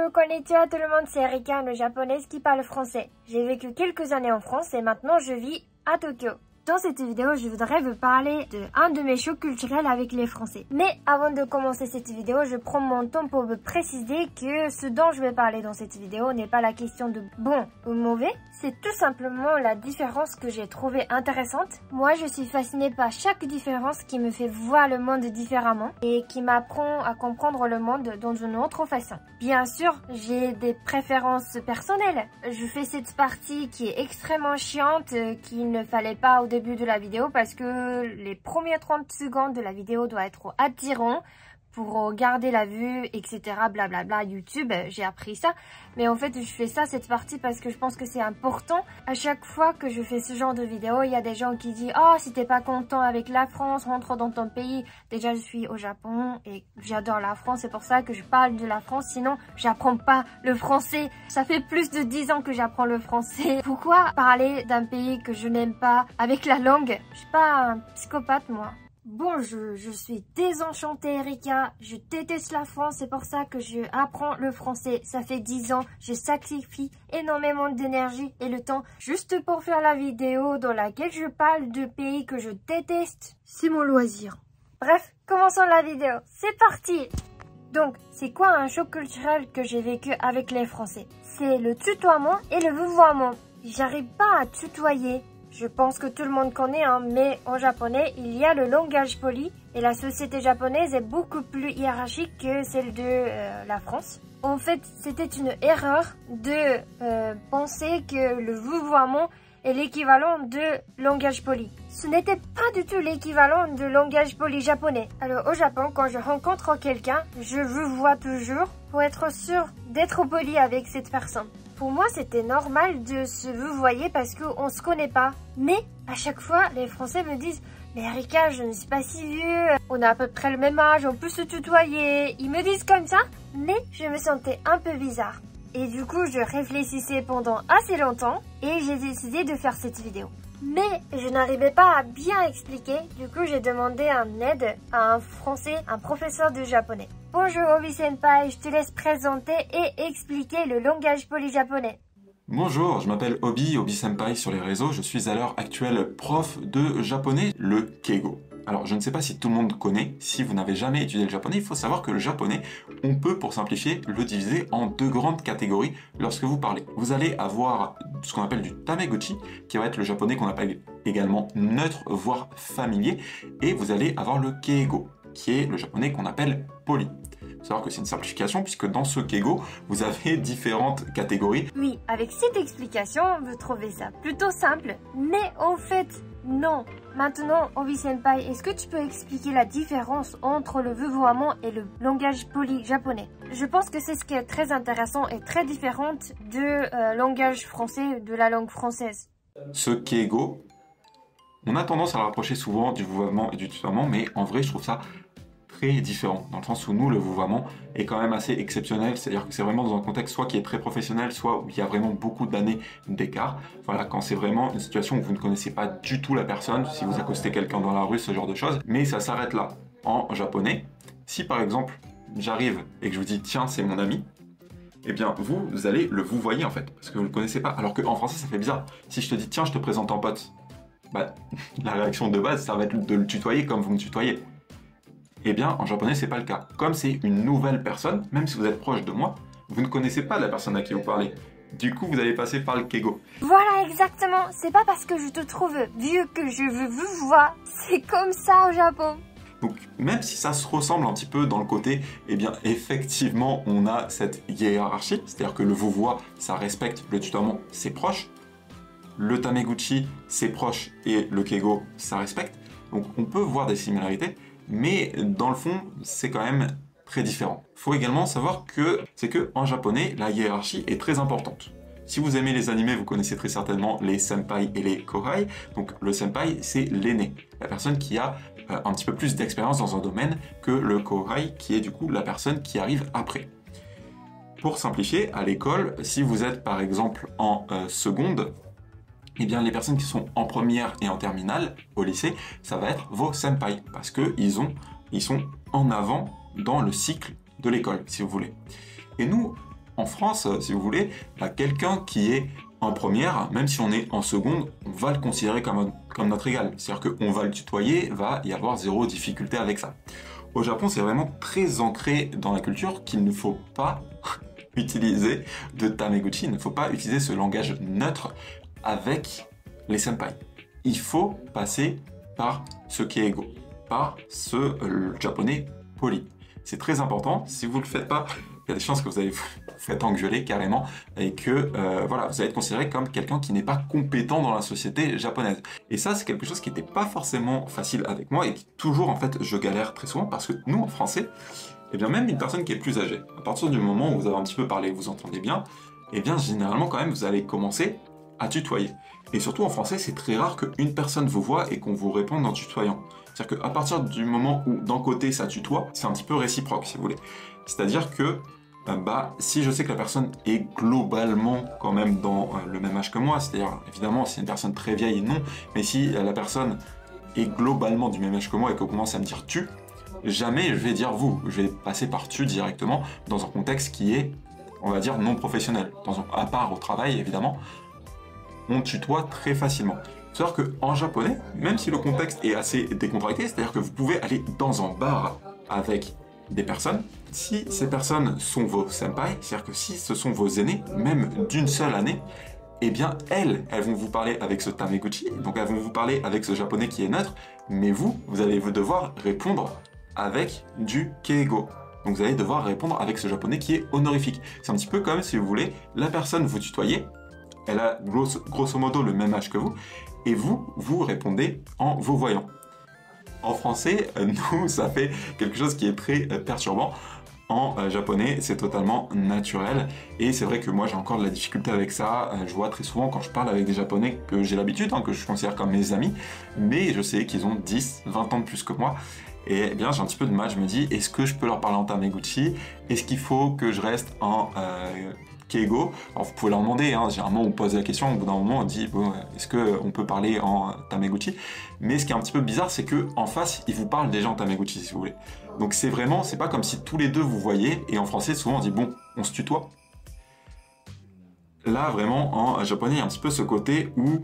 Bonjour, konnichiwa tout le monde, c'est Erika, une japonaise qui parle français. J'ai vécu quelques années en France et maintenant je vis à Tokyo. Dans cette vidéo, je voudrais vous parler d'un de mes chocs culturels avec les Français. Mais avant de commencer cette vidéo, je prends mon temps pour vous préciser que ce dont je vais parler dans cette vidéo n'est pas la question de bon ou mauvais. C'est tout simplement la différence que j'ai trouvée intéressante. Moi, je suis fascinée par chaque différence qui me fait voir le monde différemment et qui m'apprend à comprendre le monde dans une autre façon. Bien sûr, j'ai des préférences personnelles. Je fais cette partie qui est extrêmement chiante, qu'il ne fallait pas au début de la vidéo parce que les premières 30 secondes de la vidéo doivent être attirants pour garder la vue, etc. Blablabla, YouTube, j'ai appris ça. Mais en fait, je fais ça, cette partie, parce que je pense que c'est important. À chaque fois que je fais ce genre de vidéo, il y a des gens qui disent « Oh, si t'es pas content avec la France, rentre dans ton pays. » Déjà, je suis au Japon et j'adore la France. C'est pour ça que je parle de la France. Sinon, j'apprends pas le français. Ça fait plus de 10 ans que j'apprends le français. Pourquoi parler d'un pays que je n'aime pas avec la langue? Je suis pas un psychopathe, moi. Bon, je suis désenchantée, Erika. Je déteste la France, c'est pour ça que je apprends le français. Ça fait 10 ans, je sacrifie énormément d'énergie et le temps juste pour faire la vidéo dans laquelle je parle de pays que je déteste. C'est mon loisir. Bref, commençons la vidéo. C'est parti! Donc, c'est quoi un choc culturel que j'ai vécu avec les Français? C'est le tutoiement et le vouvoiement. J'arrive pas à tutoyer. Je pense que tout le monde connaît, hein, mais en japonais, il y a le langage poli et la société japonaise est beaucoup plus hiérarchique que celle de la France. En fait, c'était une erreur de penser que le vouvoiement est l'équivalent de langage poli. Ce n'était pas du tout l'équivalent de langage poli japonais. Alors au Japon, quand je rencontre quelqu'un, je vouvoie toujours pour être sûr d'être poli avec cette personne. Pour moi, c'était normal de se vouvoyer parce qu'on se connaît pas. Mais à chaque fois, les Français me disent « Mais Erika, je ne suis pas si vieux, on a à peu près le même âge, on peut se tutoyer. » Ils me disent comme ça, mais je me sentais un peu bizarre. Et du coup, je réfléchissais pendant assez longtemps et j'ai décidé de faire cette vidéo. Mais je n'arrivais pas à bien expliquer, du coup j'ai demandé un aide à un Français, un professeur de japonais. Bonjour Obi-senpai, je te laisse présenter et expliquer le langage poli japonais. Bonjour, je m'appelle Obi-senpai sur les réseaux, je suis à l'heure actuelle prof de japonais, le Keigo. Alors je ne sais pas si tout le monde connaît, si vous n'avez jamais étudié le japonais, il faut savoir que le japonais, on peut pour simplifier le diviser en deux grandes catégories lorsque vous parlez. Vous allez avoir ce qu'on appelle du tameguchi, qui va être le japonais qu'on appelle également neutre, voire familier, et vous allez avoir le keigo, qui est le japonais qu'on appelle poli. Il faut savoir que c'est une simplification puisque dans ce keigo, vous avez différentes catégories. Oui, avec cette explication, vous trouvez ça plutôt simple, mais en fait, non. Maintenant, Obi-senpai, est-ce que tu peux expliquer la différence entre le vouvoiement et le langage poli japonais? Je pense que c'est ce qui est très intéressant et très différent de langage français, de la langue française. Ce keigo, on a tendance à le rapprocher souvent du vouvoiement et du tutoiement, mais en vrai, je trouve ça très différent, dans le sens où nous, le vouvoiement est quand même assez exceptionnel, c'est-à-dire que c'est vraiment dans un contexte soit qui est très professionnel, soit où il y a vraiment beaucoup d'années d'écart. Voilà, quand c'est vraiment une situation où vous ne connaissez pas du tout la personne, si vous accostez quelqu'un dans la rue, ce genre de choses, mais ça s'arrête là. En japonais, si par exemple, j'arrive et que je vous dis « tiens, c'est mon ami », eh bien, vous allez le vouvoyer en fait, parce que vous ne le connaissez pas, alors qu'en français, ça fait bizarre. Si je te dis « tiens, je te présente un pote », bah, la réaction de base, ça va être de le tutoyer comme vous me tutoyez. Eh bien, en japonais, c'est pas le cas. Comme c'est une nouvelle personne, même si vous êtes proche de moi, vous ne connaissez pas la personne à qui vous parlez. Du coup, vous allez passer par le keigo. Voilà, exactement. C'est pas parce que je te trouve vieux que je veux vous voir. C'est comme ça au Japon. Donc, même si ça se ressemble un petit peu dans le côté, eh bien, effectivement, on a cette hiérarchie. C'est-à-dire que le vouvoie, ça respecte le tutoiement, c'est proche. Le tameguchi, c'est proche. Et le keigo, ça respecte. Donc, on peut voir des similarités. Mais dans le fond, c'est quand même très différent. Il faut également savoir que c'est que en japonais, la hiérarchie est très importante. Si vous aimez les animés, vous connaissez très certainement les senpai et les kohai. Donc le senpai, c'est l'aîné, la personne qui a un petit peu plus d'expérience dans un domaine que le kohai, qui est du coup la personne qui arrive après. Pour simplifier, à l'école, si vous êtes par exemple en seconde, eh bien, les personnes qui sont en première et en terminale au lycée, ça va être vos senpai, parce qu'ils sont en avant dans le cycle de l'école, si vous voulez. Et nous, en France, si vous voulez, quelqu'un qui est en première, même si on est en seconde, on va le considérer comme notre égal. C'est-à-dire qu'on va le tutoyer, va y avoir zéro difficulté avec ça. Au Japon, c'est vraiment très ancré dans la culture qu'il ne faut pas utiliser de tameguchi, il ne faut pas utiliser ce langage neutre avec les senpai. Il faut passer par ce keigo, par ce japonais poli. C'est très important, si vous ne le faites pas, il y a des chances que vous allez vous faites engueuler carrément et que voilà, vous allez être considéré comme quelqu'un qui n'est pas compétent dans la société japonaise. Et ça, c'est quelque chose qui n'était pas forcément facile avec moi et qui toujours, en fait, je galère très souvent parce que nous, en français, eh bien même une personne qui est plus âgée, à partir du moment où vous avez un petit peu parlé, vous entendez bien, eh bien généralement quand même, vous allez commencer à tutoyer. Et surtout en français, c'est très rare qu'une personne vous voit et qu'on vous réponde en tutoyant. C'est-à-dire qu'à partir du moment où d'un côté ça tutoie, c'est un petit peu réciproque si vous voulez. C'est-à-dire que si je sais que la personne est globalement quand même dans le même âge que moi, c'est-à-dire évidemment si c'est une personne très vieille, non, mais si la personne est globalement du même âge que moi et qu'on commence à me dire tu, jamais je vais dire vous, je vais passer par tu directement dans un contexte qui est, on va dire, non professionnel. À part au travail évidemment, on tutoie très facilement. C'est-à-dire qu'en japonais, même si le contexte est assez décontracté, c'est-à-dire que vous pouvez aller dans un bar avec des personnes, si ces personnes sont vos senpai, c'est-à-dire que si ce sont vos aînés, même d'une seule année, eh bien elles vont vous parler avec ce tameguchi, donc elles vont vous parler avec ce japonais qui est neutre, mais vous allez devoir répondre avec du keigo. Donc vous allez devoir répondre avec ce japonais qui est honorifique. C'est un petit peu comme si vous voulez, la personne vous tutoyez, elle a grosso modo le même âge que vous, et vous répondez en vous voyant. En français, nous, ça fait quelque chose qui est très perturbant. En japonais, c'est totalement naturel. Et c'est vrai que moi, j'ai encore de la difficulté avec ça. Je vois très souvent quand je parle avec des japonais que j'ai l'habitude, que je considère comme mes amis, mais je sais qu'ils ont 10, 20 ans de plus que moi. Et eh bien, j'ai un petit peu de mal. Je me dis, est-ce que je peux leur parler en tameguchi? Est-ce qu'il faut que je reste en keigo? Alors, vous pouvez leur demander. Généralement, on pose la question. Au bout d'un moment, on dit, bon, est-ce qu'on peut parler en tameguchi? Mais ce qui est un petit peu bizarre, c'est qu'en face, ils vous parlent déjà en tameguchi, si vous voulez. Donc, c'est pas comme si tous les deux vous voyez. Et en français, souvent, on dit, bon, on se tutoie. Là, vraiment, en japonais, il y a un petit peu ce côté où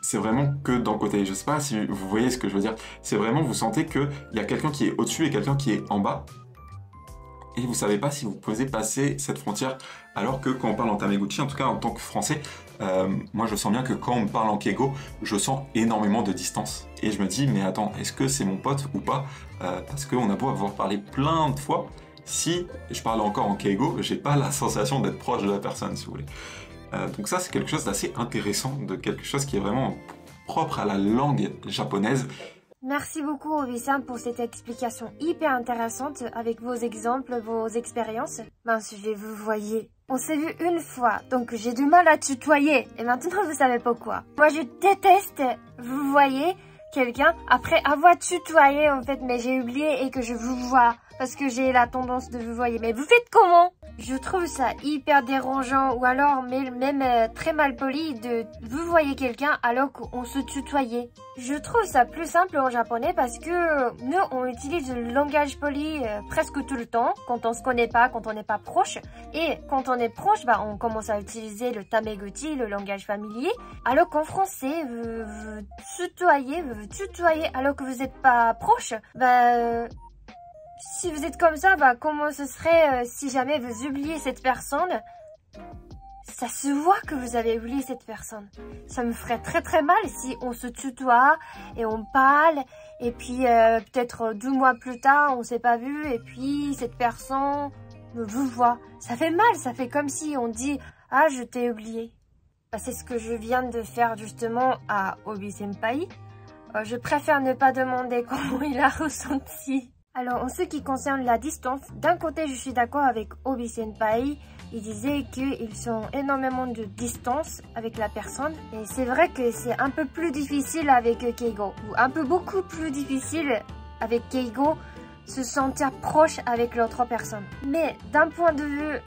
c'est vraiment que d'un côté. Je sais pas si vous voyez ce que je veux dire. C'est vraiment, vous sentez qu'il y a quelqu'un qui est au-dessus et quelqu'un qui est en bas. Et vous savez pas si vous pouvez passer cette frontière. Alors que quand on parle en tameguchi, en tout cas en tant que français, moi je sens bien que quand on me parle en keigo, je sens énormément de distance. Et je me dis, mais attends, est-ce que c'est mon pote ou pas? Parce qu'on a beau avoir parlé plein de fois, si je parle encore en keigo, j'ai pas la sensation d'être proche de la personne, si vous voulez. Donc ça, c'est quelque chose d'assez intéressant, de quelque chose qui est vraiment propre à la langue japonaise. Merci beaucoup Obi-san pour cette explication hyper intéressante avec vos exemples, vos expériences. Mince, je vous voyais. On s'est vu une fois, donc j'ai du mal à tutoyer. Et maintenant, vous savez pourquoi. Moi, je déteste, vous voyez, quelqu'un après avoir tutoyé en fait, mais j'ai oublié et que je vous vois. Parce que j'ai la tendance de vous voyer. Mais vous faites comment? Je trouve ça hyper dérangeant ou alors même très mal poli de vous voyer quelqu'un alors qu'on se tutoyait. Je trouve ça plus simple en japonais parce que nous on utilise le langage poli presque tout le temps quand on se connaît pas, quand on n'est pas proche. Et quand on est proche, on commence à utiliser le tameguchi, le langage familier. Alors qu'en français, vous tutoyez alors que vous n'êtes pas proche. Si vous êtes comme ça, comment ce serait si jamais vous oubliez cette personne? Ça se voit que vous avez oublié cette personne. Ça me ferait très très mal si on se tutoie et on parle et puis peut-être 2 mois plus tard on s'est pas vu et puis cette personne vous voit. Ça fait mal, ça fait comme si on dit « Ah, je t'ai oublié ». C'est ce que je viens de faire justement à Obi-senpai. Je préfère ne pas demander comment il a ressenti. Alors, en ce qui concerne la distance, d'un côté, je suis d'accord avec Obi-senpai. Il disait qu'ils sont énormément de distance avec la personne. Et c'est vrai que c'est un peu plus difficile avec keigo. Ou beaucoup plus difficile avec keigo, se sentir proche avec l'autre personne. Mais d'un point de vue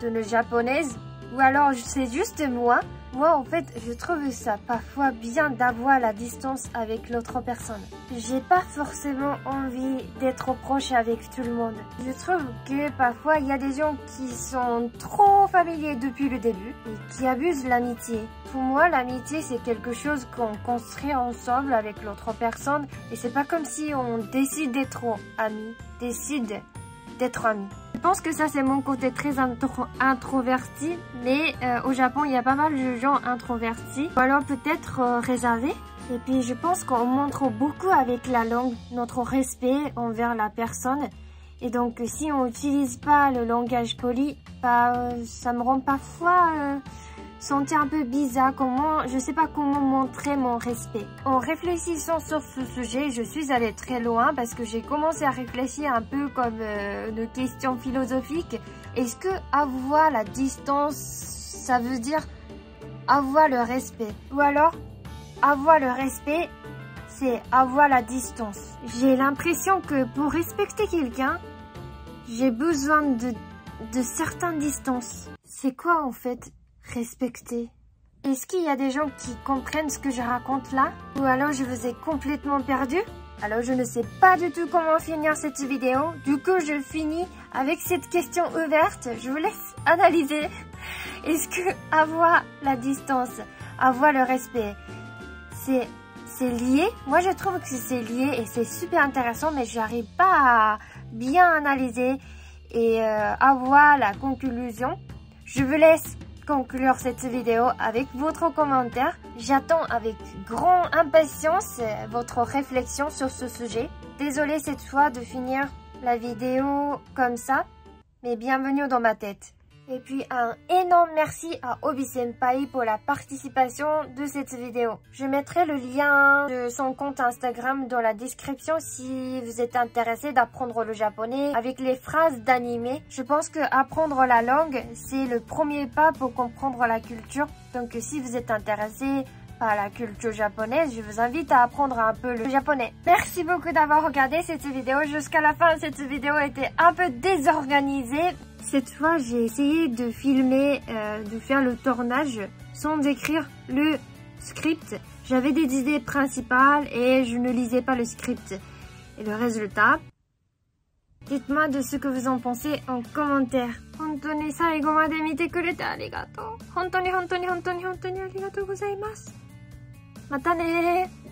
de nos japonaises, ou alors c'est juste moi, Moi, en fait, je trouve ça parfois bien d'avoir la distance avec l'autre personne. J'ai pas forcément envie d'être proche avec tout le monde. Je trouve que parfois, il y a des gens qui sont trop familiers depuis le début et qui abusent de l'amitié. Pour moi, l'amitié, c'est quelque chose qu'on construit ensemble avec l'autre personne et c'est pas comme si on décide d'être amis, d'être amis. Je pense que ça c'est mon côté très introverti, mais au Japon il y a pas mal de gens introvertis, ou alors peut-être réservés. Et puis je pense qu'on montre beaucoup avec la langue notre respect envers la personne. Et donc si on n'utilise pas le langage poli, ça me rend parfois sentir un peu bizarre, je sais pas comment montrer mon respect. En réfléchissant sur ce sujet, je suis allée très loin parce que j'ai commencé à réfléchir un peu comme une question philosophique. Est-ce que avoir la distance, ça veut dire avoir le respect? Ou alors, avoir le respect, c'est avoir la distance. J'ai l'impression que pour respecter quelqu'un, j'ai besoin de certaines distances. C'est quoi en fait? Respecter. Est-ce qu'il y a des gens qui comprennent ce que je raconte là? Ou alors je vous ai complètement perdu? Alors je ne sais pas du tout comment finir cette vidéo. Du coup je finis avec cette question ouverte. Je vous laisse analyser. Est-ce que avoir la distance, avoir le respect, c'est lié? Moi je trouve que c'est lié et c'est super intéressant, mais j'arrive pas à bien analyser et avoir la conclusion. Je vous laisse conclure cette vidéo avec votre commentaire. J'attends avec grande impatience votre réflexion sur ce sujet. Désolée cette fois de finir la vidéo comme ça, mais bienvenue dans ma tête. Et puis un énorme merci à Obi Senpai pour la participation de cette vidéo. Je mettrai le lien de son compte Instagram dans la description si vous êtes intéressé d'apprendre le japonais avec les phrases d'anime. Je pense que apprendre la langue, c'est le premier pas pour comprendre la culture. Donc si vous êtes intéressé par la culture japonaise, je vous invite à apprendre un peu le japonais. Merci beaucoup d'avoir regardé cette vidéo jusqu'à la fin. Cette vidéo était un peu désorganisée. Cette fois, j'ai essayé de filmer, de faire le tournage sans écrire le script. J'avais des idées principales et je ne lisais pas le script. Et le résultat, dites-moi de ce que vous en pensez en commentaire. 本当に最後まで見てくれてありがとう。本当にarigatou gozaimasu. またねー。